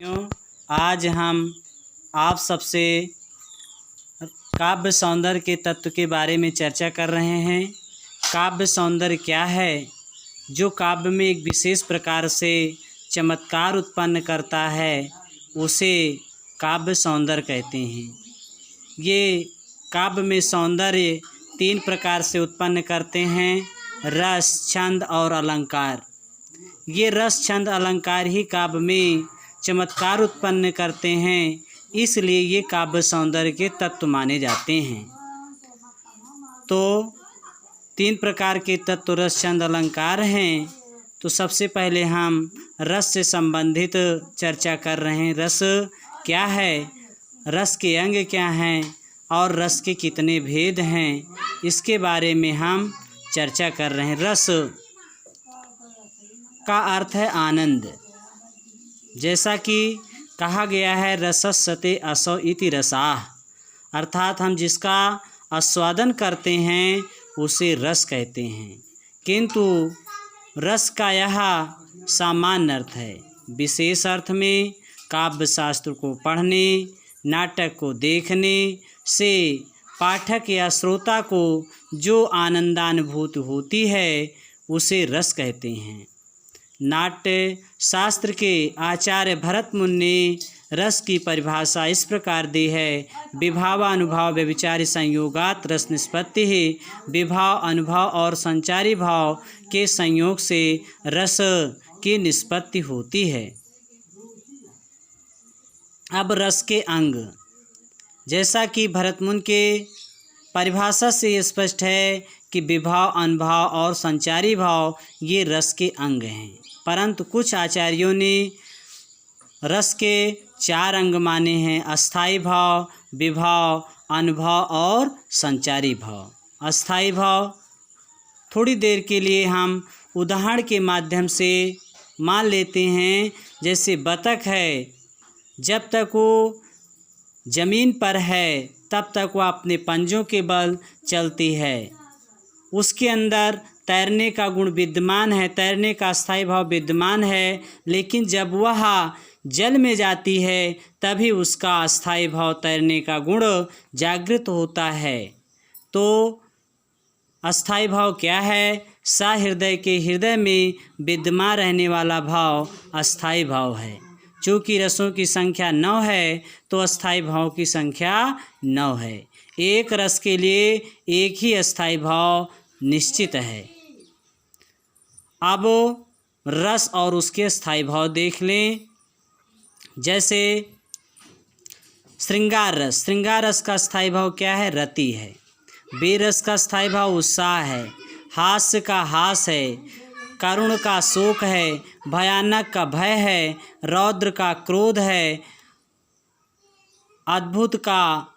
आज हम आप सबसे काव्य सौंदर्य के तत्व के बारे में चर्चा कर रहे हैं। काव्य सौंदर्य क्या है? जो काव्य में एक विशेष प्रकार से चमत्कार उत्पन्न करता है उसे काव्य सौंदर्य कहते हैं। ये काव्य में सौंदर्य 3 प्रकार से उत्पन्न करते हैं: रस, छंद और अलंकार। ये रस, छंद, अलंकार ही काव्य में चमत्कार उत्पन्न करते हैं, इसलिए ये काव्य सौंदर्य के तत्व माने जाते हैं। तो 3 प्रकार के तत्व रस, छंद, अलंकार हैं। तो सबसे पहले हम रस से संबंधित चर्चा कर रहे हैं। रस क्या है, रस के अंग क्या हैं और रस के कितने भेद हैं, इसके बारे में हम चर्चा कर रहे हैं। रस का अर्थ है आनंद। जैसा कि कहा गया है रसस्यते असौ इति रसाः, अर्थात हम जिसका आस्वादन करते हैं उसे रस कहते हैं। किंतु रस का यह सामान्य अर्थ है। विशेष अर्थ में काव्य शास्त्र को पढ़ने, नाटक को देखने से पाठक या श्रोता को जो आनंदानुभूति होती है उसे रस कहते हैं। नाट्य शास्त्र के आचार्य भरत मुनि ने रस की परिभाषा इस प्रकार दी है: विभावानुभाव व्यभिचारी संयोगात रस निष्पत्ति है। विभाव, अनुभव और संचारी भाव के संयोग से रस की निष्पत्ति होती है। अब रस के अंग, जैसा कि भरत मुनि के परिभाषा से स्पष्ट है कि विभाव, अनुभव और संचारी भाव ये रस के अंग हैं, परंतु कुछ आचार्यों ने रस के 4 अंग माने हैं: अस्थाई भाव, विभाव, अनुभव और संचारी भाव। अस्थाई भाव थोड़ी देर के लिए हम उदाहरण के माध्यम से मान लेते हैं। जैसे बतख है, जब तक वो ज़मीन पर है तब तक वह अपने पंजों के बल चलती है, उसके अंदर तैरने का गुण विद्यमान है, तैरने का अस्थाई भाव विद्यमान है। लेकिन जब वह जल में जाती है तभी उसका अस्थाई भाव, तैरने का गुण जागृत होता है। तो अस्थाई भाव क्या है? सहृदय के हृदय में विद्यमान रहने वाला भाव अस्थाई भाव है। चूँकि रसों की संख्या 9 है तो अस्थाई भाव की संख्या 9 है। एक रस के लिए एक ही अस्थाई भाव निश्चित है। अब रस और उसके स्थायी भाव देख लें। जैसे श्रृंगार रस, श्रृंगार रस का स्थायी भाव क्या है? रति है। वीर रस का स्थायी भाव उत्साह है। हास्य का हास है। करुण का शोक है। भयानक का भय है। रौद्र का क्रोध है। अद्भुत का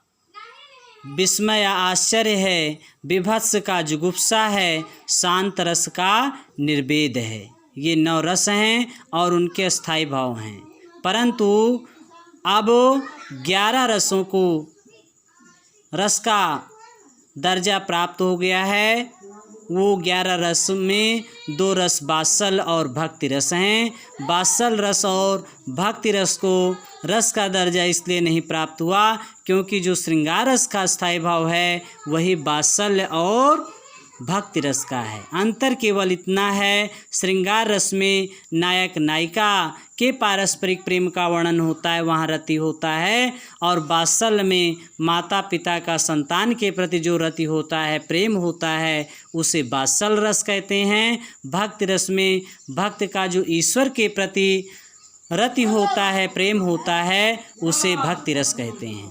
विस्मय या आश्चर्य है। विभत्स का जुगुप्सा है। शांत रस का निर्वेद है। ये 9 रस हैं और उनके स्थायी भाव हैं। परंतु अब 11 रसों को रस का दर्जा प्राप्त हो गया है। वो 11 रस में 2 रस वात्सल और भक्ति रस हैं। वात्सल रस और भक्ति रस को रस का दर्जा इसलिए नहीं प्राप्त हुआ क्योंकि जो श्रृंगार रस का स्थायी भाव है वही वात्सल्य और भक्ति रस का है। अंतर केवल इतना है, श्रृंगार रस में नायक नायिका के पारस्परिक प्रेम का वर्णन होता है, वहाँ रति होता है, और वात्सल्य में माता पिता का संतान के प्रति जो रति होता है, प्रेम होता है, उसे वात्सल्य रस कहते हैं। भक्ति रस में भक्त का जो ईश्वर के प्रति रति होता है, प्रेम होता है, उसे भक्ति रस कहते हैं।